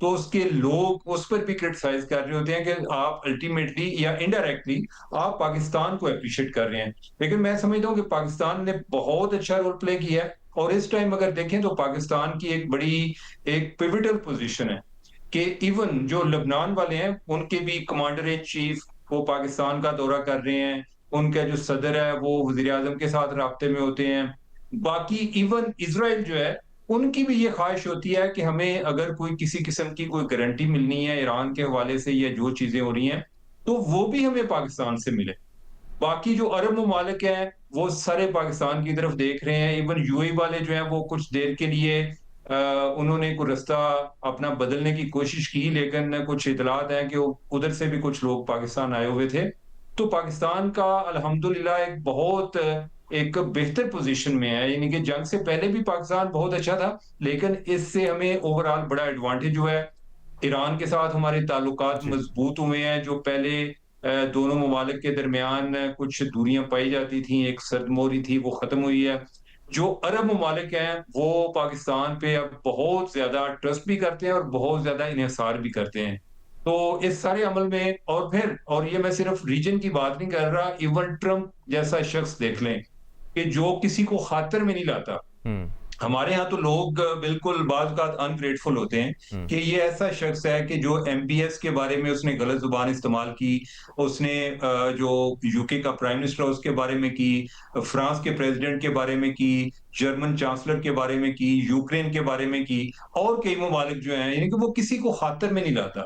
تو اس کے لوگ اس پر بھی کرٹیسائز کر رہے ہوتے ہیں کہ آپ الٹیمیٹلی یا انڈائریکٹلی آپ پاکستان کو اپریشیٹ کر رہے ہیں. لیکن میں سمجھتا ہوں کہ پاکستان نے بہت اچھا رول پلے کیا ہے، اور اس ٹائم اگر دیکھیں تو پاکستان کی ایک بڑی ایک پیوٹل پوزیشن ہے کہ ایون جو لبنان والے ہیں ان کے بھی کمانڈر ان چیف وہ پاکستان کا دورہ کر رہے ہیں، ان کا جو صدر ہے وہ وزیر اعظم کے ساتھ رابطے میں ہوتے ہیں. باقی ایون اسرائیل جو ہے ان کی بھی یہ خواہش ہوتی ہے کہ ہمیں اگر کوئی کسی قسم کی کوئی گارنٹی ملنی ہے ایران کے حوالے سے یا جو چیزیں ہو رہی ہیں تو وہ بھی ہمیں پاکستان سے ملے. باقی جو عرب ممالک ہیں وہ سارے پاکستان کی طرف دیکھ رہے ہیں. ایون یو اے والے جو ہیں وہ کچھ دیر کے لیے انہوں نے کوئی رستہ اپنا بدلنے کی کوشش کی، لیکن کچھ اطلاعات ہیں کہ ادھر سے بھی کچھ لوگ پاکستان آئے ہوئے تھے. تو پاکستان کا الحمدللہ ایک بہت ایک بہتر پوزیشن میں ہے، یعنی کہ جنگ سے پہلے بھی پاکستان بہت اچھا تھا، لیکن اس سے ہمیں اوورآل بڑا ایڈوانٹیج ہوا ہے. ایران کے ساتھ ہمارے تعلقات جی مضبوط ہوئے ہیں. جو پہلے دونوں ممالک کے درمیان کچھ دوریاں پائی جاتی تھیں، ایک سرد موری تھی، وہ ختم ہوئی ہے. جو عرب ممالک ہیں وہ پاکستان پہ اب بہت زیادہ ٹرسٹ بھی کرتے ہیں اور بہت زیادہ انحصار بھی کرتے ہیں. تو اس سارے عمل میں اور یہ میں صرف ریجن کی بات نہیں کر رہا، ایون ٹرمپ جیسا شخص دیکھ لیں کہ جو کسی کو خاطر میں نہیں لاتا. ہوں ہمارے ہاں تو لوگ بالکل بعض اوقات انگریٹفل ہوتے ہیں ہوں کہ یہ ایسا شخص ہے کہ جو ایم بی ایس کے بارے میں اس نے غلط زبان استعمال کی، اس نے جو یو کے کا پرائم منسٹر اس کے بارے میں کی، فرانس کے پریزیڈنٹ کے بارے میں کی، جرمن چانسلر کے بارے میں کی، یوکرین کے بارے میں کی، اور کئی ممالک جو ہیں یعنی کہ وہ کسی کو خاطر میں نہیں لاتا.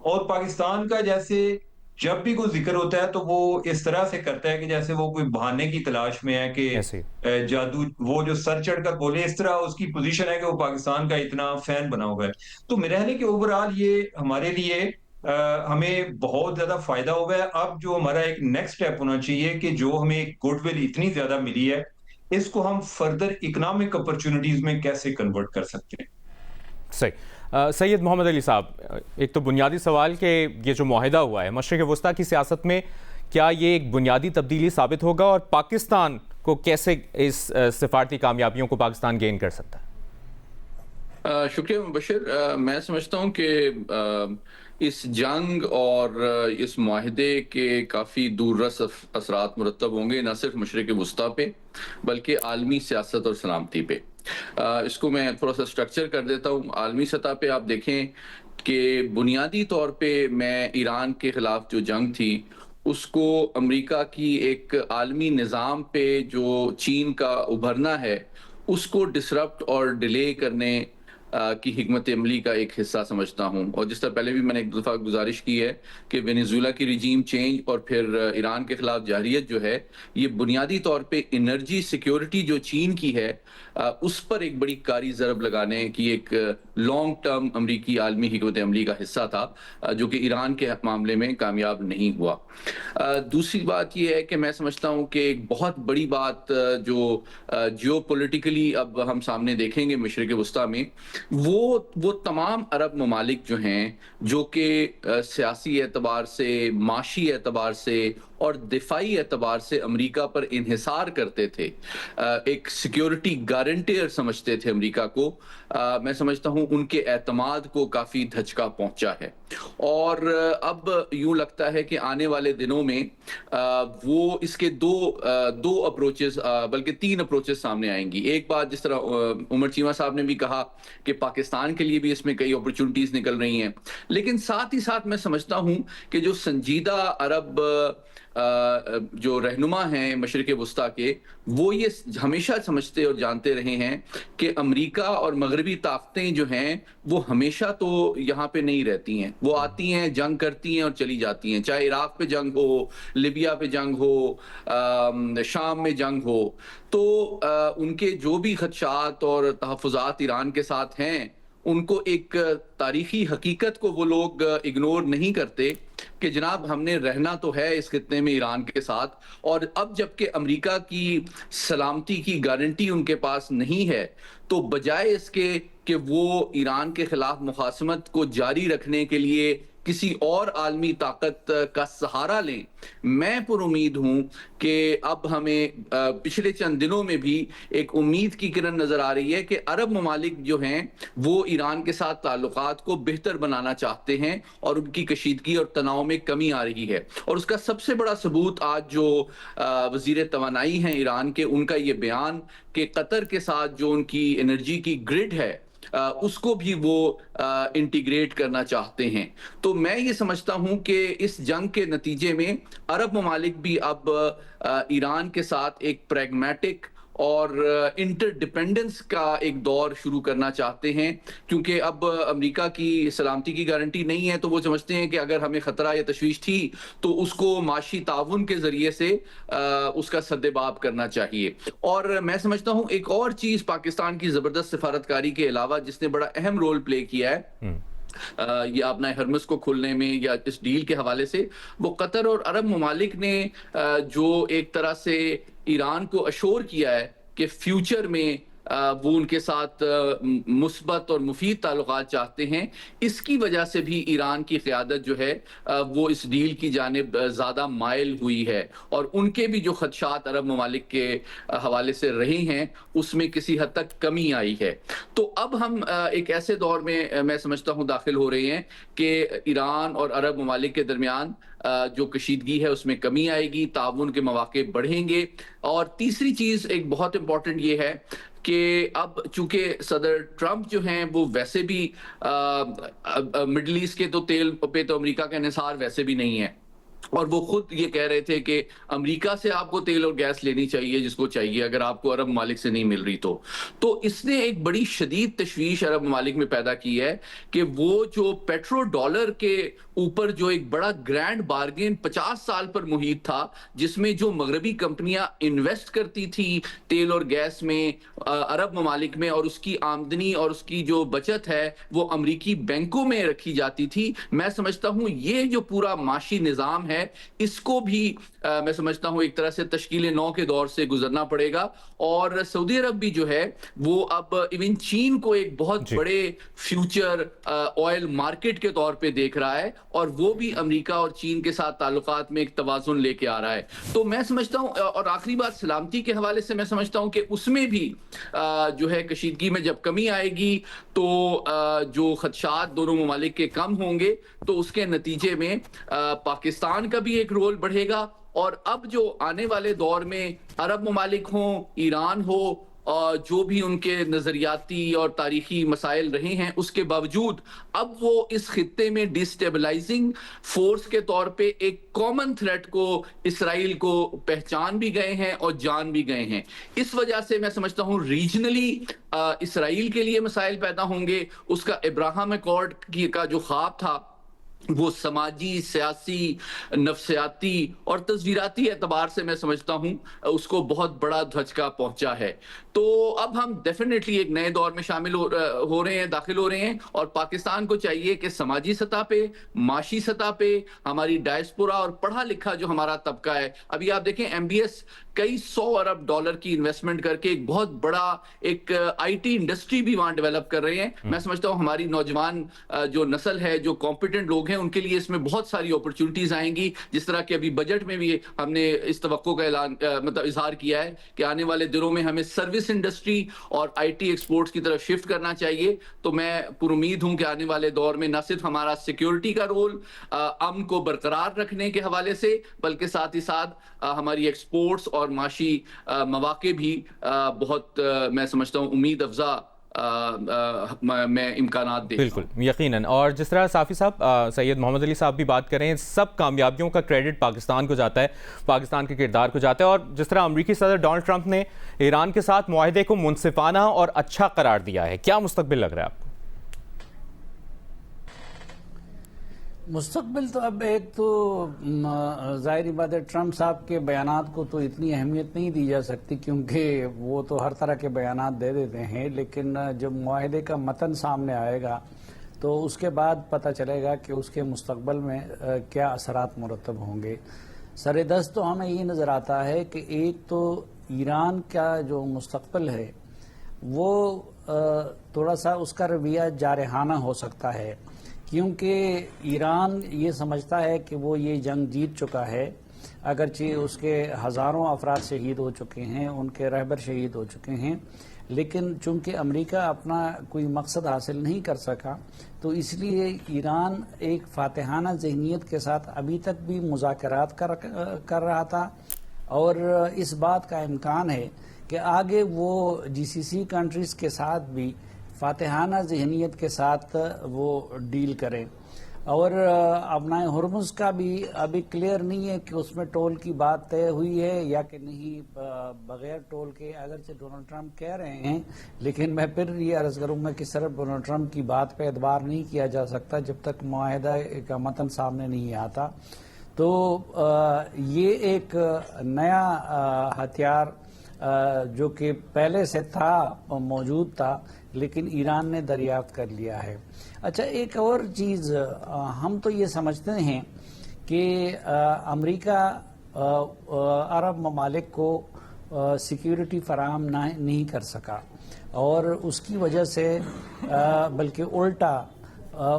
اور پاکستان کا جیسے جب بھی کوئی ذکر ہوتا ہے تو وہ اس طرح سے کرتا ہے کہ جیسے وہ کوئی بہانے کی تلاش میں ہے کہ ایسے جادو وہ جو سر چڑھ کر بولے، اس طرح اس کی پوزیشن ہے کہ وہ پاکستان کا اتنا فین بنا ہوا ہے. تو میرا خیال ہے کہ اوورآل یہ ہمارے لیے ہمیں بہت زیادہ فائدہ ہوا ہے. اب جو ہمارا ایک نیکسٹ اسٹیپ ہونا چاہیے کہ جو ہمیں گڈ ول اتنی زیادہ ملی ہے اس کو ہم فردر اکنامک اپرچونٹیز میں کیسے کنورٹ کر سکتے ہیں. صحیح. سید محمد علی صاحب، ایک تو بنیادی سوال کہ یہ جو معاہدہ ہوا ہے مشرق وسطیٰ کی سیاست میں، کیا یہ ایک بنیادی تبدیلی ثابت ہوگا، اور پاکستان کو کیسے اس سفارتی کامیابیوں کو پاکستان گین کر سکتا ہے؟ شکریہ مبشر. میں سمجھتا ہوں کہ اس جنگ اور اس معاہدے کے کافی دور رس اثرات مرتب ہوں گے، نہ صرف مشرق وسطیٰ پہ بلکہ عالمی سیاست اور سلامتی پہ. اس کو میں تھوڑا سا سٹرکچر کر دیتا ہوں. عالمی سطح پہ آپ دیکھیں کہ بنیادی طور پہ میں ایران کے خلاف جو جنگ تھی اس کو امریکہ کی ایک عالمی نظام پہ جو چین کا ابھرنا ہے اس کو ڈسرپٹ اور ڈیلے کرنے کی حکمت عملی کا ایک حصہ سمجھتا ہوں. اور جس طرح پہلے بھی میں نے ایک دفعہ گزارش کی ہے کہ وینیزویلا کی رجیم چینج اور پھر ایران کے خلاف جارحیت جو ہے یہ بنیادی طور پہ انرجی سیکیورٹی جو چین کی ہے اس پر ایک بڑی کاری ضرب لگانے کی ایک لانگ ٹرم امریکی عالمی حکمت عملی کا حصہ تھا جو کہ ایران کے معاملے میں کامیاب نہیں ہوا. دوسری بات یہ ہے کہ میں سمجھتا ہوں کہ ایک بہت بڑی بات جو جیو پولیٹیکلی اب ہم سامنے دیکھیں گے مشرق وسطیٰ میں، وہ تمام عرب ممالک جو ہیں جو کہ سیاسی اعتبار سے، معاشی اعتبار سے اور دفاعی اعتبار سے امریکہ پر انحصار کرتے تھے، ایک سیکیورٹی گارنٹیر سمجھتے تھے امریکہ کو، میں سمجھتا ہوں ان کے اعتماد کو کافی دھچکا پہنچا ہے. اور اب یوں لگتا ہے کہ آنے والے دنوں میں وہ اس کے دو اپروچز بلکہ 3 اپروچز سامنے آئیں گی. ایک بات جس طرح عمر چیمہ صاحب نے بھی کہا کہ پاکستان کے لیے بھی اس میں کئی اپرچونٹیز نکل رہی ہیں، لیکن ساتھ ہی ساتھ میں سمجھتا ہوں کہ جو سنجیدہ عرب جو رہنما ہیں مشرق وسطیٰ کے، وہ یہ ہمیشہ سمجھتے اور جانتے رہے ہیں کہ امریکہ اور مغربی طاقتیں جو ہیں وہ ہمیشہ تو یہاں پہ نہیں رہتی ہیں، وہ آتی ہیں، جنگ کرتی ہیں اور چلی جاتی ہیں، چاہے عراق پہ جنگ ہو، لیبیا پہ جنگ ہو، شام میں جنگ ہو. تو ان کے جو بھی خدشات اور تحفظات ایران کے ساتھ ہیں ان کو ایک تاریخی حقیقت کو وہ لوگ اگنور نہیں کرتے کہ جناب ہم نے رہنا تو ہے اس خطے میں ایران کے ساتھ، اور اب جبکہ امریکہ کی سلامتی کی گارنٹی ان کے پاس نہیں ہے تو بجائے اس کے کہ وہ ایران کے خلاف مخاصمت کو جاری رکھنے کے لیے کسی اور عالمی طاقت کا سہارا لیں، میں پر امید ہوں کہ اب ہمیں پچھلے چند دنوں میں بھی ایک امید کی کرن نظر آ رہی ہے کہ عرب ممالک جو ہیں وہ ایران کے ساتھ تعلقات کو بہتر بنانا چاہتے ہیں اور ان کی کشیدگی اور تناؤ میں کمی آ رہی ہے. اور اس کا سب سے بڑا ثبوت آج جو وزیر توانائی ہیں ایران کے، ان کا یہ بیان کہ قطر کے ساتھ جو ان کی انرجی کی گرڈ ہے اس کو بھی وہ انٹیگریٹ کرنا چاہتے ہیں. تو میں یہ سمجھتا ہوں کہ اس جنگ کے نتیجے میں عرب ممالک بھی اب ایران کے ساتھ ایک پریگمیٹک اور انٹر ڈیپینڈنس کا ایک دور شروع کرنا چاہتے ہیں، کیونکہ اب امریکہ کی سلامتی کی گارنٹی نہیں ہے، تو وہ سمجھتے ہیں کہ اگر ہمیں خطرہ یا تشویش تھی تو اس کو معاشی تعاون کے ذریعے سے اس کا سدباب کرنا چاہیے. اور میں سمجھتا ہوں ایک اور چیز پاکستان کی زبردست سفارتکاری کے علاوہ جس نے بڑا اہم رول پلے کیا ہے یہ اپنا ہرمس کو کھولنے میں یا اس ڈیل کے حوالے سے، وہ قطر اور عرب ممالک نے جو ایک طرح سے ایران کو اشور کیا ہے کہ فیوچر میں وہ ان کے ساتھ مثبت اور مفید تعلقات چاہتے ہیں. اس کی وجہ سے بھی ایران کی قیادت جو ہے وہ اس ڈیل کی جانب زیادہ مائل ہوئی ہے، اور ان کے بھی جو خدشات عرب ممالک کے حوالے سے رہے ہیں اس میں کسی حد تک کمی آئی ہے. تو اب ہم ایک ایسے دور میں سمجھتا ہوں داخل ہو رہے ہیں کہ ایران اور عرب ممالک کے درمیان جو کشیدگی ہے اس میں کمی آئے گی، تعاون کے مواقع بڑھیں گے. اور تیسری چیز ایک بہت امپورٹنٹ یہ ہے کہ اب چونکہ صدر ٹرمپ جو ہیں وہ ویسے بھی مڈل ایسٹ کے تو تیل پہ تو امریکہ کا انحصار ویسے بھی نہیں ہے، اور وہ خود یہ کہہ رہے تھے کہ امریکہ سے آپ کو تیل اور گیس لینی چاہیے جس کو چاہیے، اگر آپ کو عرب ممالک سے نہیں مل رہی تو اس نے ایک بڑی شدید تشویش عرب ممالک میں پیدا کی ہے کہ وہ جو پیٹرو ڈالر کے اوپر جو ایک بڑا گرینڈ بارگین 50 سال پر محیط تھا، جس میں جو مغربی کمپنیاں انویسٹ کرتی تھی تیل اور گیس میں عرب ممالک میں، اور اس کی آمدنی اور اس کی جو بچت ہے وہ امریکی بینکوں میں رکھی جاتی تھی، میں سمجھتا ہوں یہ جو پورا معاشی نظام ہے اس کو بھی میں سمجھتا ہوں ایک طرح سے تشکیل نو کے دور سے گزرنا پڑے گا. اور سعودی عرب بھی جو ہے وہ اب ایون چین کو ایک بہت بڑے فیوچر آئل مارکیٹ کے طور پہ دیکھ رہا ہے، اور وہ بھی امریکہ اور چین کے ساتھ تعلقات میں ایک توازن لے کے آ رہا ہے. تو میں سمجھتا ہوں، اور آخری بات سلامتی کے حوالے سے میں سمجھتا ہوں کہ اس میں بھی جو ہے کشیدگی میں جب کمی آئے گی تو جو خدشات دونوں ممالک کے کم ہوں گے، تو اس کے نتیجے میں پاکستان کا بھی ایک رول بڑھے گا. اور اب جو آنے والے دور میں عرب ممالک ہوں، ایران ہو، جو بھی ان کے نظریاتی اور تاریخی مسائل رہے ہیں اس کے باوجود اب وہ اس خطے میں ڈیسٹیبلائزنگ فورس کے طور پہ ایک کامن تھریٹ کو اسرائیل کو پہچان بھی گئے ہیں اور جان بھی گئے ہیں. اس وجہ سے میں سمجھتا ہوں ریجنلی اسرائیل کے لیے مسائل پیدا ہوں گے. اس کا ابراہیم ایکارڈ کا جو خواب تھا وہ سماجی، سیاسی، نفسیاتی اور تصویراتی اعتبار سے میں سمجھتا ہوں اس کو بہت بڑا دھچکا پہنچا ہے. تو اب ہم ڈیفینیٹلی ایک نئے دور میں شامل ہو رہے ہیں، داخل ہو رہے ہیں، اور پاکستان کو چاہیے کہ سماجی سطح پہ، معاشی سطح پہ ہماری ڈائسپورا اور پڑھا لکھا جو ہمارا طبقہ ہے، ابھی آپ دیکھیں ایم بی ایس کئی 100 ارب ڈالر کی انویسٹمنٹ کر کے ایک بہت بڑا ایک آئی ٹی انڈسٹری بھی وہاں ڈیولپ کر رہے ہیں. میں سمجھتا ہوں ہماری نوجوان جو نسل ہے، جو کمپیٹنٹ لوگ ہیں، ان کے لیے اس میں بہت ساری اپرچونٹیز آئیں گی. جس طرح کہ ابھی بجٹ میں بھی ہم نے اس توقع کا اعلان اظہار کیا ہے کہ آنے والے دنوں میں ہمیں سروس انڈسٹری اور آئی ٹی ایکسپورٹس کی طرف شفٹ کرنا چاہیے. تو میں پر امید ہوں کہ آنے والے دور میں نہ صرف ہمارا سیکیورٹی کا رول، امن کو برقرار رکھنے کے حوالے سے، بلکہ ساتھ ہی ساتھ ہماری ایکسپورٹس اور معاشی مواقع بھی بہت میں سمجھتا ہوں امید افزا میں امکانات دے. بالکل یقیناً. اور جس طرح صافی صاحب، سید محمد علی صاحب بھی بات کریں، سب کامیابیوں کا کریڈٹ پاکستان کو جاتا ہے، پاکستان کے کردار کو جاتا ہے. اور جس طرح امریکی صدر ڈونلڈ ٹرمپ نے ایران کے ساتھ معاہدے کو منصفانہ اور اچھا قرار دیا ہے، کیا مستقبل لگ رہا ہے آپ کو؟ مستقبل تو اب ایک تو ظاہری بات ہے ٹرمپ صاحب کے بیانات کو تو اتنی اہمیت نہیں دی جا سکتی، کیونکہ وہ تو ہر طرح کے بیانات دے دیتے ہیں، لیکن جب معاہدے کا متن سامنے آئے گا تو اس کے بعد پتہ چلے گا کہ اس کے مستقبل میں کیا اثرات مرتب ہوں گے. سر دست تو ہمیں یہ نظر آتا ہے کہ ایک تو ایران کا جو مستقبل ہے وہ تھوڑا سا اس کا رویہ جارحانہ ہو سکتا ہے، کیونکہ ایران یہ سمجھتا ہے کہ وہ یہ جنگ جیت چکا ہے، اگرچہ اس کے ہزاروں افراد شہید ہو چکے ہیں، ان کے رہبر شہید ہو چکے ہیں، لیکن چونکہ امریکہ اپنا کوئی مقصد حاصل نہیں کر سکا، تو اس لیے ایران ایک فاتحانہ ذہنیت کے ساتھ ابھی تک بھی مذاکرات کر رہا تھا، اور اس بات کا امکان ہے کہ آگے وہ جی سی سی کنٹریز کے ساتھ بھی فاتحانہ ذہنیت کے ساتھ وہ ڈیل کریں۔ اور ابنائے ہرمز کا بھی ابھی کلیئر نہیں ہے کہ اس میں ٹول کی بات طے ہوئی ہے یا کہ نہیں، بغیر ٹول کے اگرچہ ڈونلڈ ٹرمپ کہہ رہے ہیں، لیکن میں پھر یہ عرض کروں گا کہ صرف ڈونلڈ ٹرمپ کی بات پہ اعتبار نہیں کیا جا سکتا جب تک معاہدہ کا متن سامنے نہیں آتا۔ تو یہ ایک نیا ہتھیار جو کہ پہلے سے تھا، موجود تھا، لیکن ایران نے دریافت کر لیا ہے۔ اچھا، ایک اور چیز ہم تو یہ سمجھتے ہیں کہ امریکہ عرب ممالک کو سیکیورٹی فراہم نہیں کر سکا، اور اس کی وجہ سے بلکہ الٹا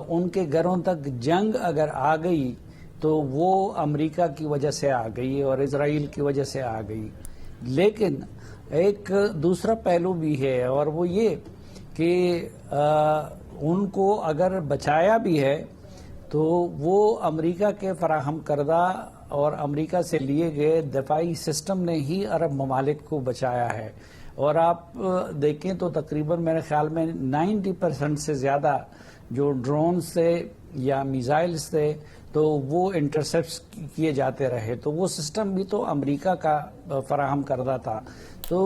ان کے گھروں تک جنگ اگر آ گئی تو وہ امریکہ کی وجہ سے آ گئی اور اسرائیل کی وجہ سے آ گئی۔ لیکن ایک دوسرا پہلو بھی ہے، اور وہ یہ کہ ان کو اگر بچایا بھی ہے تو وہ امریکہ کے فراہم کردہ اور امریکہ سے لیے گئے دفاعی سسٹم نے ہی عرب ممالک کو بچایا ہے۔ اور آپ دیکھیں تو تقریباً میرے خیال میں 90% سے زیادہ جو ڈرونز تھے یا میزائلز تھے تو وہ انٹرسیپٹس کیے جاتے رہے، تو وہ سسٹم بھی تو امریکہ کا فراہم کردہ تھا۔ تو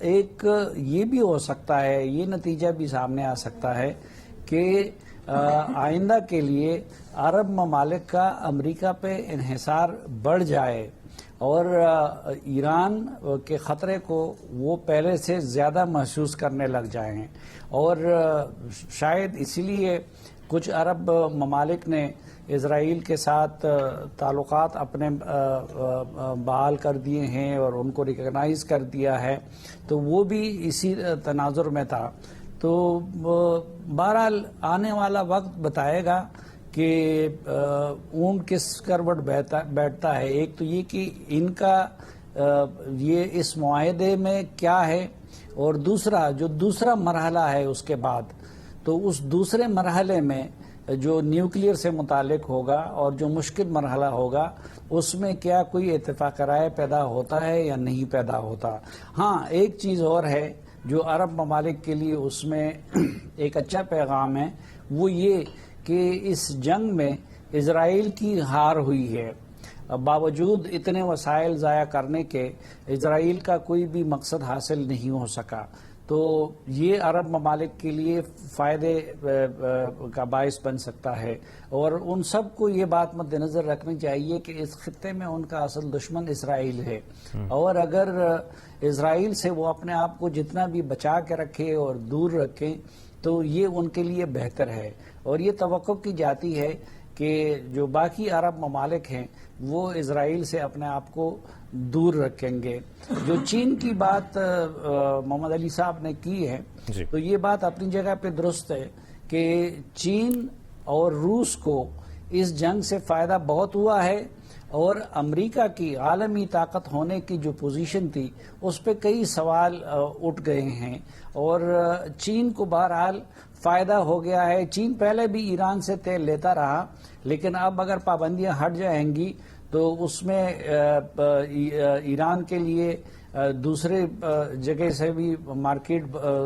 ایک یہ بھی ہو سکتا ہے، یہ نتیجہ بھی سامنے آ سکتا ہے کہ آئندہ کے لیے عرب ممالک کا امریکہ پہ انحصار بڑھ جائے اور ایران کے خطرے کو وہ پہلے سے زیادہ محسوس کرنے لگ جائیں، اور شاید اسی لیے کچھ عرب ممالک نے اسرائیل کے ساتھ تعلقات اپنے بحال کر دیے ہیں اور ان کو ریکگنائز کر دیا ہے، تو وہ بھی اسی تناظر میں تھا۔ تو بہرحال آنے والا وقت بتائے گا کہ اونٹ کس کروٹ بیٹھتا ہے۔ ایک تو یہ کہ ان کا یہ اس معاہدے میں کیا ہے، اور دوسرا جو دوسرا مرحلہ ہے اس کے بعد، تو اس دوسرے مرحلے میں جو نیوکلیئر سے متعلق ہوگا اور جو مشکل مرحلہ ہوگا، اس میں کیا کوئی اتفاق رائے پیدا ہوتا ہے یا نہیں پیدا ہوتا۔ ہاں، ایک چیز اور ہے جو عرب ممالک کے لیے اس میں ایک اچھا پیغام ہے، وہ یہ کہ اس جنگ میں اسرائیل کی ہار ہوئی ہے۔ باوجود اتنے وسائل ضائع کرنے کے اسرائیل کا کوئی بھی مقصد حاصل نہیں ہو سکا، تو یہ عرب ممالک کے لیے فائدے کا باعث بن سکتا ہے، اور ان سب کو یہ بات مد نظر رکھنی چاہیے کہ اس خطے میں ان کا اصل دشمن اسرائیل ہے، اور اگر اسرائیل سے وہ اپنے آپ کو جتنا بھی بچا کے رکھے اور دور رکھیں تو یہ ان کے لیے بہتر ہے۔ اور یہ توقع کی جاتی ہے کہ جو باقی عرب ممالک ہیں وہ اسرائیل سے اپنے آپ کو دور رکھیں گے۔ جو چین کی بات محمد علی صاحب نے کی ہے، تو یہ بات اپنی جگہ پہ درست ہے کہ چین اور روس کو اس جنگ سے فائدہ بہت ہوا ہے، اور امریکہ کی عالمی طاقت ہونے کی جو پوزیشن تھی اس پہ کئی سوال اٹھ گئے ہیں، اور چین کو بہرحال فائدہ ہو گیا ہے۔ چین پہلے بھی ایران سے تیل لیتا رہا، لیکن اب اگر پابندیاں ہٹ جائیں گی تو اس میں ایران کے لیے دوسرے جگہ سے بھی مارکیٹ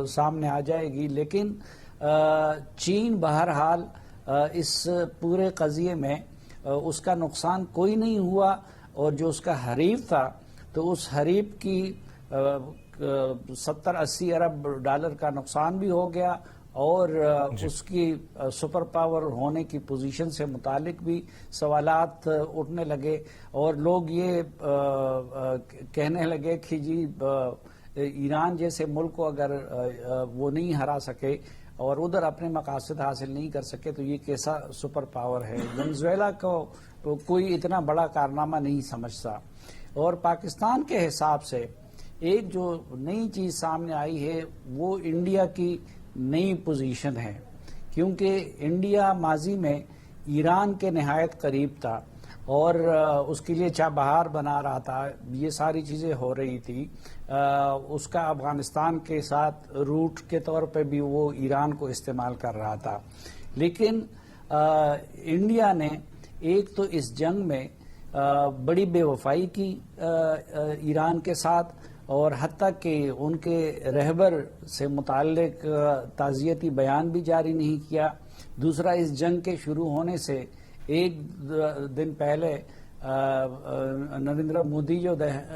سامنے آ جائے گی، لیکن چین بہرحال اس پورے قضیے میں اس کا نقصان کوئی نہیں ہوا، اور جو اس کا حریف تھا تو اس حریف کی 70-80 ارب ڈالر کا نقصان بھی ہو گیا، اور اس کی سپر پاور ہونے کی پوزیشن سے متعلق بھی سوالات اٹھنے لگے، اور لوگ یہ کہنے لگے کہ جی ایران جیسے ملک کو اگر وہ نہیں ہرا سکے اور ادھر اپنے مقاصد حاصل نہیں کر سکے تو یہ کیسا سپر پاور ہے۔ وینزویلا کو کوئی اتنا بڑا کارنامہ نہیں سمجھتا، اور پاکستان کے حساب سے ایک جو نئی چیز سامنے آئی ہے وہ انڈیا کی نئی پوزیشن ہے کیونکہ انڈیا ماضی میں ایران کے نہایت قریب تھا اور اس کے لیے چابہار بنا رہا تھا، یہ ساری چیزیں ہو رہی تھی. اس کا افغانستان کے ساتھ روٹ کے طور پہ بھی وہ ایران کو استعمال کر رہا تھا. لیکن انڈیا نے ایک تو اس جنگ میں بڑی بے وفائی کی ایران کے ساتھ، اور حتیٰ کہ ان کے رہبر سے متعلق تعزیتی بیان بھی جاری نہیں کیا. دوسرا، اس جنگ کے شروع ہونے سے ایک دن پہلے نریندر مودی جو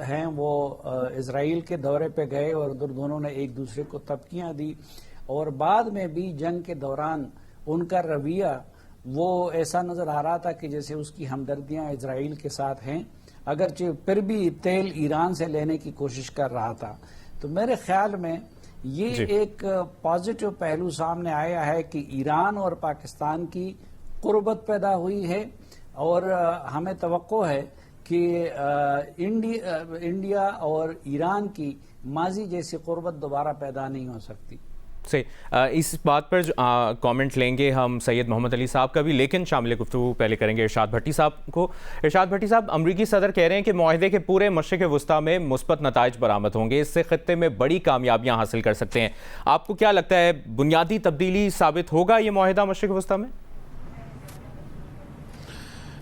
ہیں وہ اسرائیل کے دورے پہ گئے اور ادھر دونوں نے ایک دوسرے کو تبکیاں دی، اور بعد میں بھی جنگ کے دوران ان کا رویہ وہ ایسا نظر آ رہا تھا کہ جیسے اس کی ہمدردیاں اسرائیل کے ساتھ ہیں، اگرچہ پھر بھی تیل ایران سے لینے کی کوشش کر رہا تھا. تو میرے خیال میں یہ ایک پازیٹو پہلو سامنے آیا ہے کہ ایران اور پاکستان کی قربت پیدا ہوئی ہے، اور ہمیں توقع ہے کہ انڈیا اور ایران کی ماضی جیسی قربت دوبارہ پیدا نہیں ہو سکتی. اس بات پر کامنٹ لیں گے ہم سید محمد علی صاحب کا بھی، لیکن شامل گفتگو پہلے کریں گے ارشاد بھٹی صاحب کو. ارشاد بھٹی صاحب، امریکی صدر کہہ رہے ہیں کہ معاہدے کے پورے مشرق وسطیٰ میں مثبت نتائج برآمد ہوں گے، اس سے خطے میں بڑی کامیابیاں حاصل کر سکتے ہیں. آپ کو کیا لگتا ہے بنیادی تبدیلی ثابت ہوگا یہ معاہدہ مشرق وسطیٰ میں؟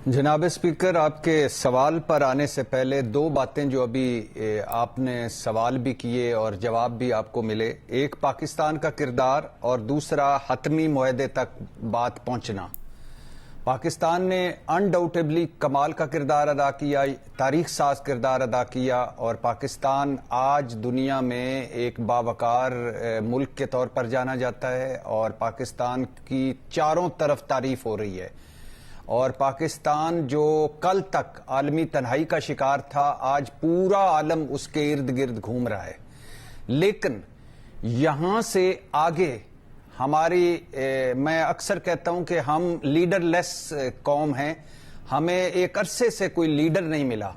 جناب اسپیکر، آپ کے سوال پر آنے سے پہلے دو باتیں جو ابھی آپ نے سوال بھی کیے اور جواب بھی آپ کو ملے، ایک پاکستان کا کردار اور دوسرا حتمی معاہدے تک بات پہنچنا. پاکستان نے انڈاؤٹیبلی کمال کا کردار ادا کیا، تاریخ ساز کردار ادا کیا، اور پاکستان آج دنیا میں ایک باوقار ملک کے طور پر جانا جاتا ہے، اور پاکستان کی چاروں طرف تعریف ہو رہی ہے. اور پاکستان جو کل تک عالمی تنہائی کا شکار تھا، آج پورا عالم اس کے ارد گرد گھوم رہا ہے. لیکن یہاں سے آگے ہماری میں اکثر کہتا ہوں کہ ہم لیڈر لیس قوم ہیں. ہمیں ایک عرصے سے کوئی لیڈر نہیں ملا.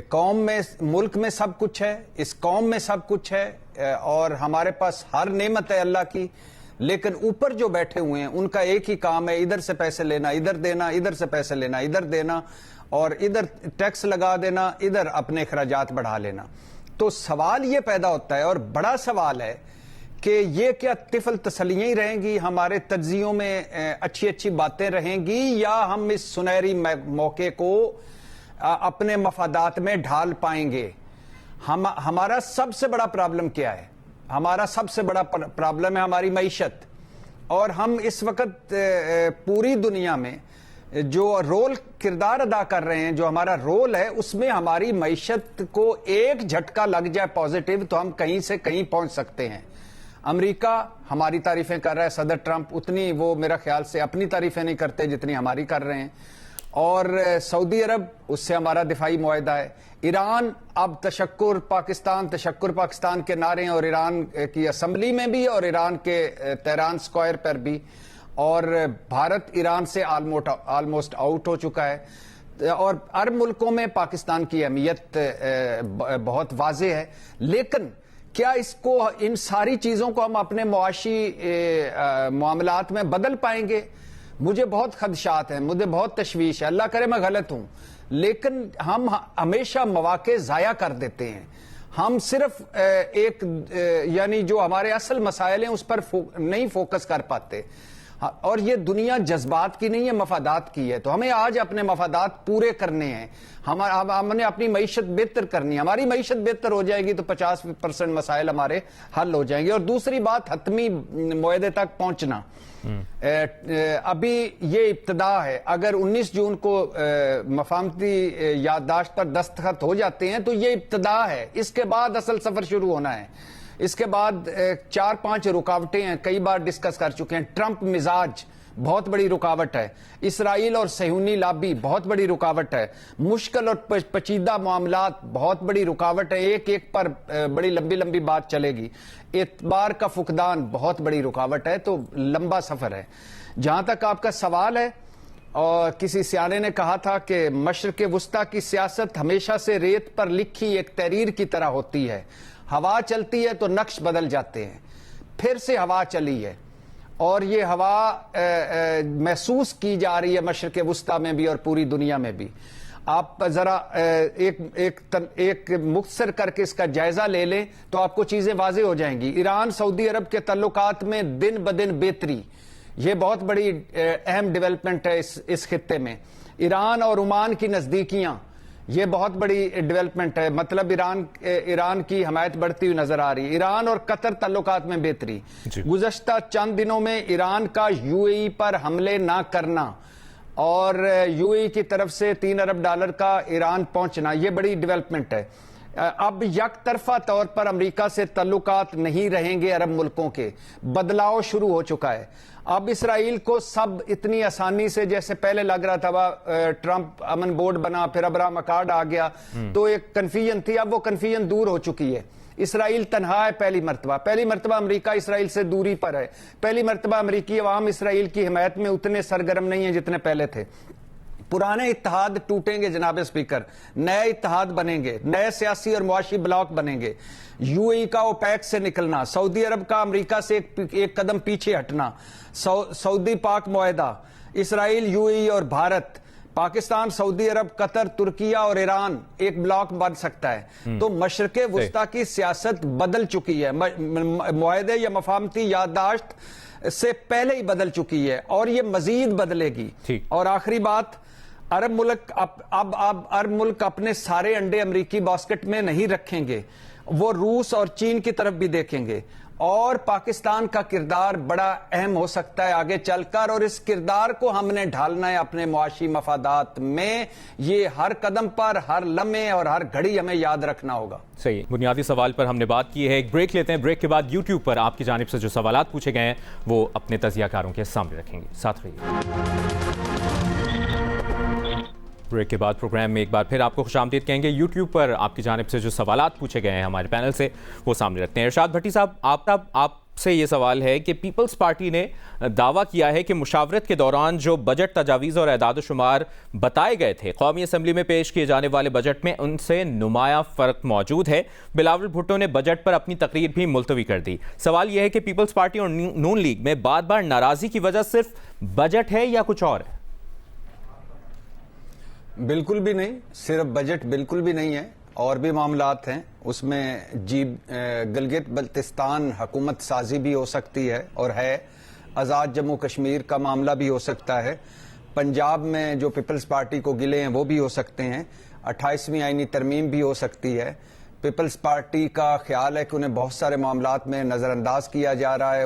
قوم میں، ملک میں سب کچھ ہے، اس قوم میں سب کچھ ہے، اور ہمارے پاس ہر نعمت ہے اللہ کی، لیکن اوپر جو بیٹھے ہوئے ہیں ان کا ایک ہی کام ہے، ادھر سے پیسے لینا ادھر دینا، ادھر سے پیسے لینا ادھر دینا، اور ادھر ٹیکس لگا دینا، ادھر اپنے اخراجات بڑھا لینا. تو سوال یہ پیدا ہوتا ہے، اور بڑا سوال ہے کہ یہ کیا طفل تسلیاں ہی رہیں گی، ہمارے تجزیوں میں اچھی اچھی باتیں رہیں گی، یا ہم اس سنہری موقع کو اپنے مفادات میں ڈھال پائیں گے. ہمارا سب سے بڑا پرابلم کیا ہے؟ ہمارا سب سے بڑا پرابلم ہے ہماری معیشت. اور ہم اس وقت پوری دنیا میں جو رول کردار ادا کر رہے ہیں، جو ہمارا رول ہے، اس میں ہماری معیشت کو ایک جھٹکا لگ جائے پازیٹیو تو ہم کہیں سے کہیں پہنچ سکتے ہیں. امریکہ ہماری تعریفیں کر رہا ہے، صدر ٹرمپ اتنی وہ میرا خیال سے اپنی تعریفیں نہیں کرتے جتنی ہماری کر رہے ہیں. اور سعودی عرب، اس سے ہمارا دفاعی معاہدہ ہے. ایران اب تشکر پاکستان کے نعرے ہیں، اور ایران کی اسمبلی میں بھی اور ایران کے تہران سکوائر پر بھی. اور بھارت ایران سے آلموسٹ آؤٹ ہو چکا ہے. اور عرب ملکوں میں پاکستان کی اہمیت بہت واضح ہے. لیکن کیا اس کو، ان ساری چیزوں کو ہم اپنے معاشی معاملات میں بدل پائیں گے؟ مجھے بہت خدشات ہیں، مجھے بہت تشویش ہے. اللہ کرے میں غلط ہوں، لیکن ہم ہمیشہ مواقع ضائع کر دیتے ہیں. ہم صرف ایک یعنی جو ہمارے اصل مسائل ہیں اس پر نہیں فوکس کر پاتے. اور یہ دنیا جذبات کی نہیں ہے، مفادات کی ہے. تو ہمیں آج اپنے مفادات پورے کرنے ہیں. ہم نے اپنی معیشت بہتر کرنی ہے. ہماری معیشت بہتر ہو جائے گی تو 50% مسائل ہمارے حل ہو جائیں گے. اور دوسری بات، حتمی معاہدے تک پہنچنا. ابھی یہ ابتدا ہے. اگر 19 جون کو مفاہمتی یادداشت پر دستخط ہو جاتے ہیں تو یہ ابتدا ہے. اس کے بعد اصل سفر شروع ہونا ہے. اس کے بعد 4-5 رکاوٹیں ہیں، کئی بار ڈسکس کر چکے ہیں. ٹرمپ مزاج بہت بڑی رکاوٹ ہے. اسرائیل اور صہیونی لابی بہت بڑی رکاوٹ ہے. مشکل اور پیچیدہ معاملات بہت بڑی رکاوٹ ہے. ایک پر بڑی لمبی بات چلے گی. اعتبار کا فقدان بہت بڑی رکاوٹ ہے. تو لمبا سفر ہے. جہاں تک آپ کا سوال ہے، اور کسی سیانے نے کہا تھا کہ مشرق وسطیٰ کی سیاست ہمیشہ سے ریت پر لکھی ایک تحریر کی طرح ہوتی ہے. ہوا چلتی ہے تو نقش بدل جاتے ہیں. پھر سے ہوا چلی ہے اور یہ ہوا محسوس کی جا رہی ہے مشرق وسطیٰ میں بھی اور پوری دنیا میں بھی. آپ ذرا ایک مختصر کر کے اس کا جائزہ لے لیں تو آپ کو چیزیں واضح ہو جائیں گی. ایران سعودی عرب کے تعلقات میں دن بدن بہتری، یہ بہت بڑی اہم ڈیولپمنٹ ہے اس خطے میں. ایران اور عمان کی نزدیکیاں، یہ بہت بڑی ڈیولپمنٹ ہے، مطلب ایران کی حمایت بڑھتی ہوئی نظر آ رہی ہے. ایران اور قطر تعلقات میں بہتری. گزشتہ چند دنوں میں ایران کا یو اے ای پر حملے نہ کرنا اور یو اے ای کی طرف سے $3 ارب کا ایران پہنچنا، یہ بڑی ڈیولپمنٹ ہے. اب یک طرفہ طور پر امریکہ سے تعلقات نہیں رہیں گے عرب ملکوں کے، بدلاؤ شروع ہو چکا ہے. اب اسرائیل کو سب اتنی آسانی سے، جیسے پہلے لگ رہا تھا ٹرمپ امن بورڈ بنا پھر ابراہم اکارڈ آ گیا تو ایک کنفیوژن تھی، اب وہ کنفیوژن دور ہو چکی ہے. اسرائیل تنہا ہے، پہلی مرتبہ امریکہ اسرائیل سے دوری پر ہے. پہلی مرتبہ امریکی عوام اسرائیل کی حمایت میں اتنے سرگرم نہیں ہیں جتنے پہلے تھے. پرانے اتحاد ٹوٹیں گے جناب اسپیکر، نئے اتحاد بنیں گے، نئے سیاسی اور معاشی بلاک بنیں گے. یو اے ای کا اوپیک سے نکلنا، سعودی عرب کا امریکہ سے ایک قدم پیچھے ہٹنا، سعودی پاک معاہدہ، اسرائیل یو اے ای اور بھارت، پاکستان سعودی عرب قطر ترکیہ اور ایران ایک بلاک بن سکتا ہے. تو مشرق وسطیٰ کی سیاست بدل چکی ہے، معاہدے یا مفاہمتی یادداشت سے پہلے ہی بدل چکی ہے اور یہ مزید بدلے گی. اور آخری بات، عرب ملک اپنے سارے انڈے امریکی باسکٹ میں نہیں رکھیں گے، وہ روس اور چین کی طرف بھی دیکھیں گے. اور پاکستان کا کردار بڑا اہم ہو سکتا ہے آگے چل کر، اور اس کردار کو ہم نے ڈھالنا ہے اپنے معاشی مفادات میں. یہ ہر قدم پر، ہر لمحے اور ہر گھڑی ہمیں یاد رکھنا ہوگا. صحیح، بنیادی سوال پر ہم نے بات کی ہے. ایک بریک لیتے ہیں، بریک کے بعد یوٹیوب پر آپ کی جانب سے جو سوالات پوچھے گئے ہیں وہ اپنے تجزیہ کاروں کے سامنے رکھیں گے. ساتھ رہیے. بریک کے بعد پروگرام میں ایک بار پھر آپ کو خوش آمدید کہیں گے. یوٹیوب پر آپ کی جانب سے جو سوالات پوچھے گئے ہیں ہمارے پینل سے وہ سامنے رکھتے ہیں. ارشاد بھٹی صاحب، آپ سے یہ سوال ہے کہ پیپلز پارٹی نے دعویٰ کیا ہے کہ مشاورت کے دوران جو بجٹ تجاویز اور اعداد و شمار بتائے گئے تھے قومی اسمبلی میں پیش کیے جانے والے بجٹ میں ان سے نمایاں فرق موجود ہے. بلاول بھٹو نے بجٹ پر اپنی تقریر بھی ملتوی کر دی. سوال یہ ہے کہ پیپلز پارٹی اور نون لیگ میں بار بار ناراضی کی وجہ صرف بجٹ ہے یا کچھ اور ہے؟ بالکل بھی نہیں، صرف بجٹ بالکل بھی نہیں ہے، اور بھی معاملات ہیں. اس میں گلگت بلتستان حکومت سازی بھی ہو سکتی ہے اور ہے، آزاد جموں کشمیر کا معاملہ بھی ہو سکتا ہے، پنجاب میں جو پیپلز پارٹی کو گلے ہیں وہ بھی ہو سکتے ہیں، 28ویں آئینی ترمیم بھی ہو سکتی ہے. پیپلز پارٹی کا خیال ہے کہ انہیں بہت سارے معاملات میں نظر انداز کیا جا رہا ہے،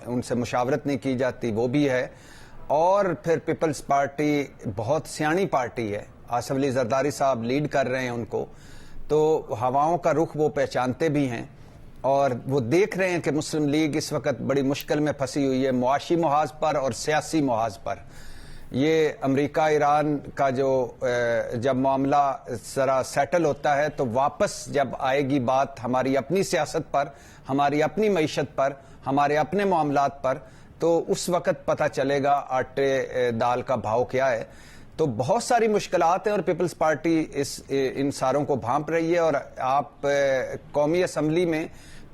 ان سے مشاورت نہیں کی جاتی، وہ بھی ہے. اور پھر پیپلز پارٹی بہت سیانی پارٹی ہے، آصف علی زرداری صاحب لیڈ کر رہے ہیں ان کو، تو ہواؤں کا رخ وہ پہچانتے بھی ہیں اور وہ دیکھ رہے ہیں کہ مسلم لیگ اس وقت بڑی مشکل میں پھنسی ہوئی ہے، معاشی محاذ پر اور سیاسی محاذ پر. یہ امریکہ ایران کا جب معاملہ ذرا سیٹل ہوتا ہے تو واپس جب آئے گی بات ہماری اپنی سیاست پر، ہماری اپنی معیشت پر، ہمارے اپنے معاملات پر، تو اس وقت پتہ چلے گا آٹے دال کا بھاؤ کیا ہے. تو بہت ساری مشکلات ہیں اور پیپلز پارٹی ان ساروں کو بھانپ رہی ہے. اور آپ قومی اسمبلی میں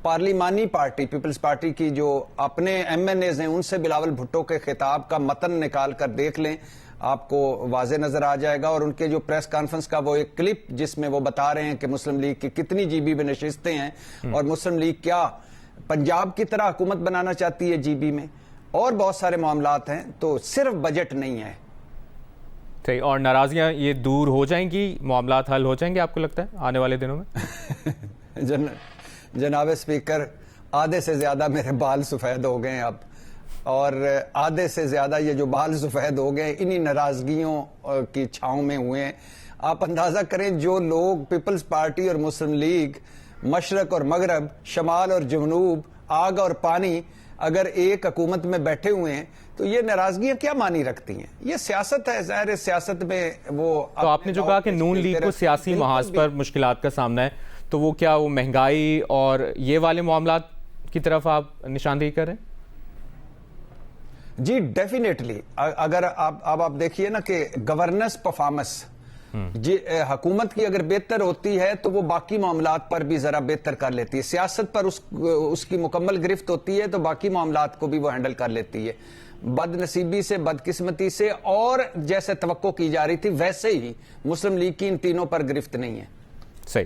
پارلیمانی پارٹی پیپلز پارٹی کی جو اپنے ایم این ایز ہیں ان سے بلاول بھٹو کے خطاب کا متن نکال کر دیکھ لیں، آپ کو واضح نظر آ جائے گا. اور ان کے جو پریس کانفرنس کا وہ ایک کلپ جس میں وہ بتا رہے ہیں کہ مسلم لیگ کی کتنی جی بی میں نشستیں ہیں اور مسلم لیگ کیا پنجاب کی طرح حکومت بنانا چاہتی ہے جی بی میں، اور بہت سارے معاملات ہیں. تو صرف بجٹ نہیں ہے. اور ناراضیاں یہ دور ہو جائیں گی، معاملات حل ہو جائیں گے آپ کو لگتا ہے آنے والے دنوں میں؟ جناب اسپیکر، آدھے سے زیادہ میرے بال سفید ہو گئے اب، اور آدھے سے زیادہ یہ جو بال سفید ہو گئے انہی ناراضگیوں کی چھاؤں میں ہوئے ہیں. آپ اندازہ کریں جو لوگ پیپلز پارٹی اور مسلم لیگ، مشرق اور مغرب، شمال اور جنوب، آگ اور پانی، اگر ایک حکومت میں بیٹھے ہوئے ہیں تو یہ ناراضگیاں کیا معنی رکھتی ہیں؟ یہ سیاست ہے، ظاہر سیاست میں وہ. تو آپ نے جو کہا کہ نون لیگ کو سیاسی محاذ پر مشکلات کا سامنا ہے، تو وہ کیا وہ مہنگائی اور یہ والے معاملات کی طرف آپ نشاندہی کریں؟ جی ڈیفینیٹلی. اگر آپ دیکھیے نا کہ گورننس پرفارمنس، حکومت کی اگر بہتر ہوتی ہے تو وہ باقی معاملات پر بھی ذرا بہتر کر لیتی ہے. سیاست پر اس کی مکمل گرفت ہوتی ہے تو باقی معاملات کو بھی وہ ہینڈل کر لیتی ہے. بد نصیبی سے، بدقسمتی سے اور جیسے توقع کی جا رہی تھی ویسے ہی مسلم لیگ کی ان تینوں پر گرفت نہیں ہے. صحیح،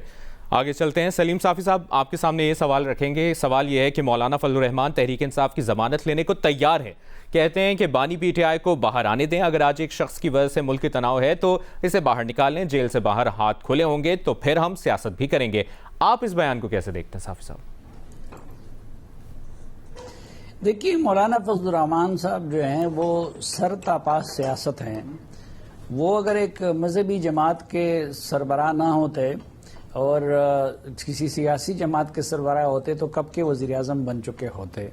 آگے چلتے ہیں. سلیم صافی صاحب آپ کے سامنے یہ سوال رکھیں گے. سوال یہ ہے کہ مولانا فضل الرحمان تحریک انصاف کی ضمانت لینے کو تیار ہے. کہتے ہیں کہ بانی پی ٹی آئی کو باہر آنے دیں. اگر آج ایک شخص کی وجہ سے ملک کی تناؤ ہے تو اسے باہر نکالیں. جیل سے باہر ہاتھ کھلے ہوں گے تو پھر ہم سیاست بھی کریں گے. آپ اس بیان کو کیسے دیکھتے ہیں صافی صاحب؟ دیکھیے، مولانا فضل الرحمان صاحب جو ہیں وہ سر تاپا سیاست ہیں. وہ اگر ایک مذہبی جماعت کے سربراہ نہ ہوتے اور کسی سیاسی جماعت کے سربراہ ہوتے تو کب کے وزیر اعظم بن چکے ہوتے.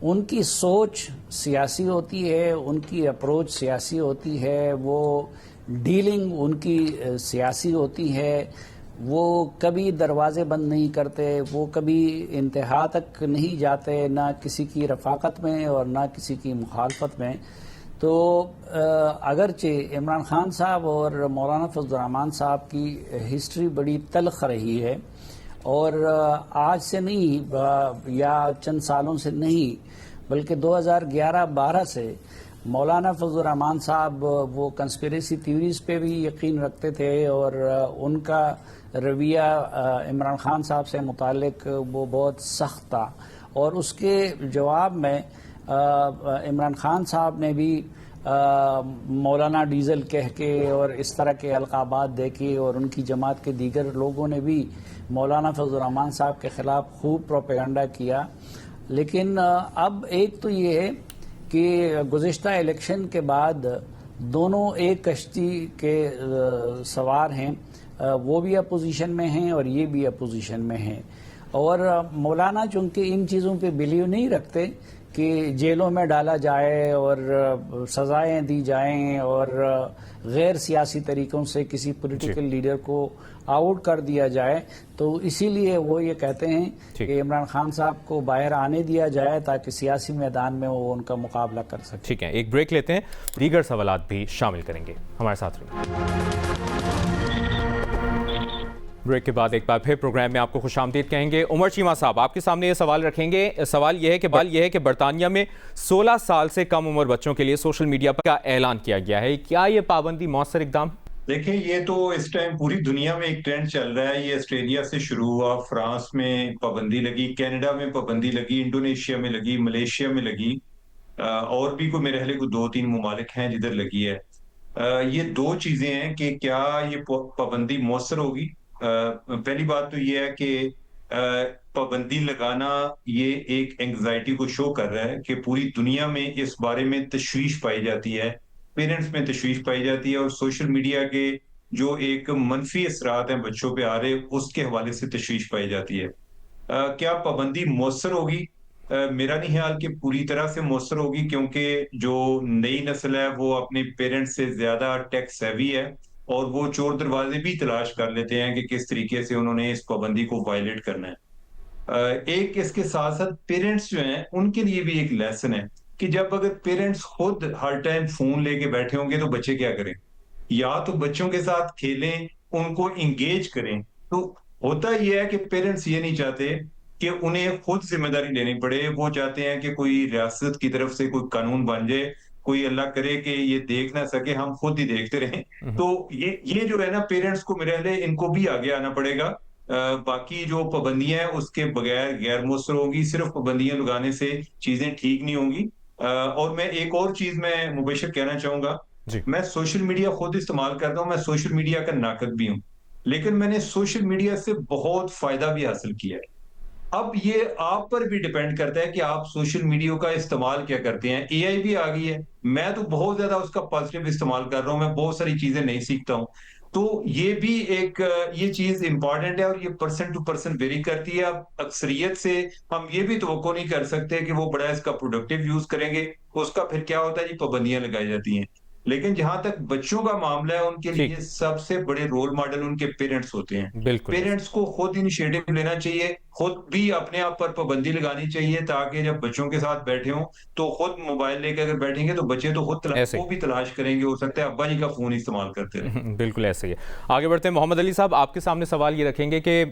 ان کی سوچ سیاسی ہوتی ہے، ان کی اپروچ سیاسی ہوتی ہے، وہ ڈیلنگ ان کی سیاسی ہوتی ہے. وہ کبھی دروازے بند نہیں کرتے، وہ کبھی انتہا تک نہیں جاتے، نہ کسی کی رفاقت میں اور نہ کسی کی مخالفت میں. تو اگرچہ عمران خان صاحب اور مولانا فضل الرحمان صاحب کی ہسٹری بڑی تلخ رہی ہے، اور آج سے نہیں یا چند سالوں سے نہیں بلکہ 2011-12 سے مولانا فضل الرحمان صاحب وہ کنسپیریسی تھیوریز پہ بھی یقین رکھتے تھے، اور ان کا رویہ عمران خان صاحب سے متعلق وہ بہت سخت تھا. اور اس کے جواب میں عمران خان صاحب نے بھی مولانا ڈیزل کہہ کے اور اس طرح کے القابات دے کے، اور ان کی جماعت کے دیگر لوگوں نے بھی مولانا فضل الرحمان صاحب کے خلاف خوب پروپیگنڈا کیا. لیکن اب ایک تو یہ ہے کہ گزشتہ الیکشن کے بعد دونوں ایک کشتی کے سوار ہیں. وہ بھی اپوزیشن میں ہیں اور یہ بھی اپوزیشن میں ہیں. اور مولانا چونکہ ان چیزوں پہ بلیو نہیں رکھتے کہ جیلوں میں ڈالا جائے اور سزائیں دی جائیں اور غیر سیاسی طریقوں سے کسی پولیٹیکل لیڈر کو آؤٹ کر دیا جائے، تو اسی لیے وہ یہ کہتے ہیں کہ عمران خان صاحب کو باہر آنے دیا جائے تاکہ سیاسی میدان میں وہ ان کا مقابلہ کر سکے. ٹھیک ہے، ایک بریک لیتے ہیں، دیگر سوالات بھی شامل کریں گے. ہمارے ساتھ رہیے. بریک کے بعد ایک بار پھر پروگرام میں آپ کو خوش آمدید کہیں گے. عمر چیمہ صاحب آپ کے سامنے یہ سوال رکھیں گے. سوال یہ ہے کہ برطانیہ میں 16 سال سے کم عمر بچوں کے لیے سوشل میڈیا پر کا اعلان کیا گیا ہے. کیا یہ پابندی مؤثر اقدام؟ دیکھیں، یہ تو اس ٹائم پوری دنیا میں ایک ٹرینڈ چل رہا ہے. یہ آسٹریلیا سے شروع ہوا، فرانس میں پابندی لگی، کینیڈا میں پابندی لگی، انڈونیشیا میں لگی، ملیشیا میں لگی، اور بھی کوئی میرے خیال 2-3 ممالک ہیں جدھر لگی ہے. یہ دو چیزیں ہیں کہ کیا یہ پابندی مؤثر ہوگی. پہلی بات تو یہ ہے کہ پابندی لگانا یہ ایک اینگزائٹی کو شو کر رہا ہے کہ پوری دنیا میں اس بارے میں تشویش پائی جاتی ہے، پیرنٹس میں تشویش پائی جاتی ہے، اور سوشل میڈیا کے جو ایک منفی اثرات ہیں بچوں پہ آ رہے اس کے حوالے سے تشویش پائی جاتی ہے. کیا پابندی مؤثر ہوگی؟ میرا نہیں خیال کہ پوری طرح سے مؤثر ہوگی، کیونکہ جو نئی نسل ہے وہ اپنے پیرنٹس سے زیادہ ٹیک سیوی ہے، اور وہ چور دروازے بھی تلاش کر لیتے ہیں کہ کس طریقے سے انہوں نے اس پابندی کو وائلیٹ کرنا ہے. ایک اس کے ساتھ ساتھ پیرنٹس جو ہیں ان کے لیے بھی ایک لیسن ہے کہ جب اگر پیرنٹس خود ہر ٹائم فون لے کے بیٹھے ہوں گے تو بچے کیا کریں؟ یا تو بچوں کے ساتھ کھیلیں، ان کو انگیج کریں. تو ہوتا یہ ہے کہ پیرنٹس یہ نہیں چاہتے کہ انہیں خود ذمہ داری لینی پڑے. وہ چاہتے ہیں کہ کوئی ریاست کی طرف سے کوئی قانون بن جائے، کوئی اللہ کرے کہ یہ دیکھ نہ سکے، ہم خود ہی دیکھتے رہیں. تو یہ جو ہے نا، پیرنٹس کو میرے خیال ان کو بھی آگے آنا پڑے گا. باقی جو پابندیاں ہیں اس کے بغیر غیر مؤثر ہوگی. صرف پابندیاں لگانے سے چیزیں ٹھیک نہیں ہوں گی. اور میں ایک اور چیز میں مبشر کہنا چاہوں گا. میں سوشل میڈیا خود استعمال کرتا ہوں، میں سوشل میڈیا کا ناقد بھی ہوں، لیکن میں نے سوشل میڈیا سے بہت فائدہ بھی حاصل کیا ہے. اب یہ آپ پر بھی ڈیپینڈ کرتا ہے کہ آپ سوشل میڈیا کا استعمال کیا کرتے ہیں. اے آئی بھی آ گئی ہے، میں تو بہت زیادہ اس کا پازیٹیو استعمال کر رہا ہوں، میں بہت ساری چیزیں نہیں سیکھتا ہوں. تو یہ بھی ایک یہ چیز امپورٹنٹ ہے، اور یہ پرسن ٹو پرسن ویری کرتی ہے. اب اکثریت سے ہم یہ بھی توقع نہیں کر سکتے کہ وہ بڑا اس کا پروڈکٹیو یوز کریں گے. اس کا پھر کیا ہوتا ہے جی، پابندیاں لگائی جاتی ہیں. لیکن جہاں تک بچوں کا معاملہ ہے ان کے ٹھیک۔ لیے سب سے بڑے رول ماڈل ان کے پیرنٹس ہوتے ہیں. بالکل پیرنٹس کو خود انیشیٹو لینا چاہیے, خود بھی اپنے آپ پر پابندی لگانی چاہیے, تاکہ جب بچوں کے ساتھ بیٹھے ہوں تو خود موبائل لے کے اگر بیٹھیں گے تو بچے تو خود ایسے ہی وہ بھی تلاش کریں گے, ہو سکتا ہے ابا جی کا فون استعمال کرتے رہیں. بالکل ایسے ہی ہے. آگے بڑھتے ہیں. محمد علی صاحب, آپ کے سامنے سوال یہ رکھیں گے کہ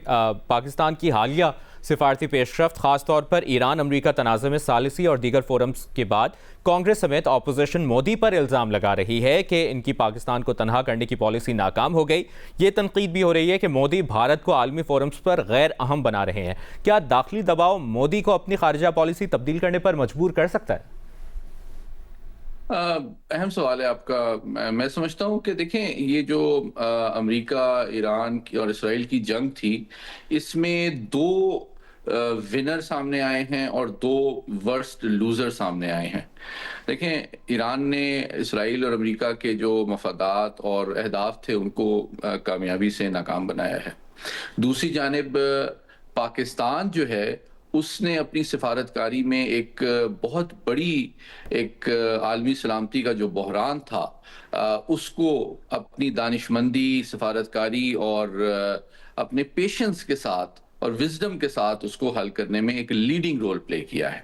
پاکستان کی حالیہ سفارتی پیش رفت خاص طور پر ایران امریکہ تنازع میں ثالثی اور دیگر فورمز کے بعد کانگریس سمیت اپوزیشن مودی پر الزام لگا رہی ہے کہ ان کی پاکستان کو تنہا کرنے کی پالیسی ناکام ہو گئی. یہ تنقید بھی ہو رہی ہے کہ مودی بھارت کو عالمی فورمز پر غیر اہم بنا رہے ہیں. کیا داخلی دباؤ مودی کو اپنی خارجہ پالیسی تبدیل کرنے پر مجبور کر سکتا ہے؟ اہم سوال ہے آپ کا. میں سمجھتا ہوں کہ دیکھیں, یہ جو امریکہ ایران کی اور اسرائیل کی جنگ تھی, اس میں دو ونر سامنے آئے ہیں اور دو ورسٹ لوزر سامنے آئے ہیں. دیکھیں, ایران نے اسرائیل اور امریکہ کے جو مفادات اور اہداف تھے ان کو کامیابی سے ناکام بنایا ہے. دوسری جانب پاکستان جو ہے اس نے اپنی سفارتکاری میں ایک بہت بڑی ایک عالمی سلامتی کا جو بحران تھا اس کو اپنی دانشمندی, سفارتکاری اور اپنے پیشنس کے ساتھ اور وزڈم کے ساتھ اس کو حل کرنے میں ایک لیڈنگ رول پلے کیا ہے.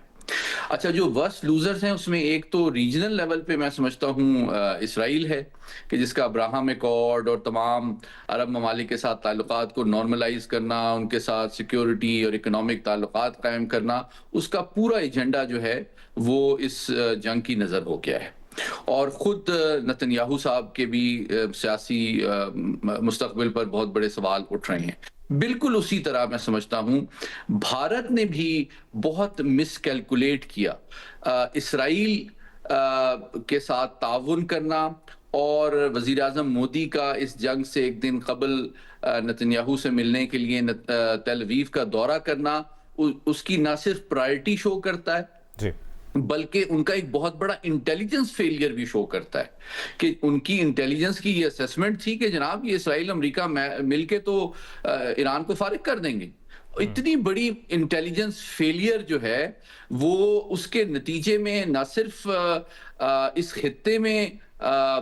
اچھا, جو ورسٹ لوزرز ہیں اس میں ایک تو ریجنل لیول پہ میں سمجھتا ہوں اسرائیل ہے, کہ جس کا ابراہم ایکارڈ اور تمام عرب ممالک کے ساتھ تعلقات کو نارملائز کرنا, ان کے ساتھ سیکیورٹی اور اکنامک تعلقات قائم کرنا, اس کا پورا ایجنڈا جو ہے وہ اس جنگ کی نظر ہو گیا ہے. اور خود نتن یاہو صاحب کے بھی سیاسی مستقبل پر بہت بڑے سوال اٹھ رہے ہیں. بالکل اسی طرح میں سمجھتا ہوں بھارت نے بھی بہت مس کیلکولیٹ کیا. اسرائیل کے ساتھ تعاون کرنا اور وزیر اعظم مودی کا اس جنگ سے ایک دن قبل نتن یاہو سے ملنے کے لیے تل اویو کا دورہ کرنا, اس کی نہ صرف پرائرٹی شو کرتا ہے جی, بلکہ ان کا ایک بہت بڑا انٹیلیجنس فیلئر بھی شو کرتا ہے. کہ ان کی انٹیلیجنس کی یہ اسیسمنٹ تھی کہ جناب یہ اسرائیل امریکہ مل کے تو ایران کو فارغ کر دیں گے. اتنی بڑی انٹیلیجنس فیلئر جو ہے وہ اس کے نتیجے میں نہ صرف اس خطے میں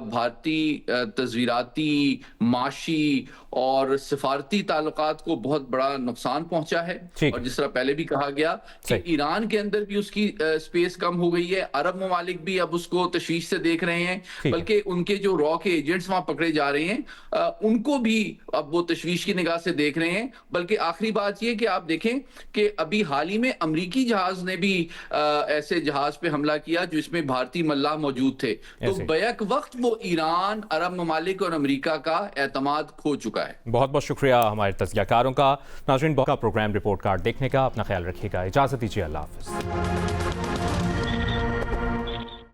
بھارتی تصویراتی, معاشی اور سفارتی تعلقات کو بہت بڑا نقصان پہنچا ہے. اور جس طرح پہلے بھی کہا گیا کہ ایران کے اندر بھی اس کی سپیس کم ہو گئی ہے. عرب ممالک بھی اب اس کو تشویش سے دیکھ رہے ہیں, بلکہ ان کے جو را کے ایجنٹس وہاں پکڑے جا رہے ہیں ان کو بھی اب وہ تشویش کی نگاہ سے دیکھ رہے ہیں. بلکہ آخری بات یہ کہ آپ دیکھیں کہ ابھی حال ہی میں امریکی جہاز نے بھی ایسے جہاز پہ حملہ کیا جس میں بھارتی ملاح موجود تھے. تو بیک وقت وہ ایران, عرب ممالک اور امریکہ کا اعتماد کھو چکا ہے. بہت بہت شکریہ ہمارے تجزیہ کاروں کا. ناظرین, کا پروگرام رپورٹ کارڈ دیکھنے کا اپنا خیال رکھیے گا. اجازت دیجیے, اللہ حافظ.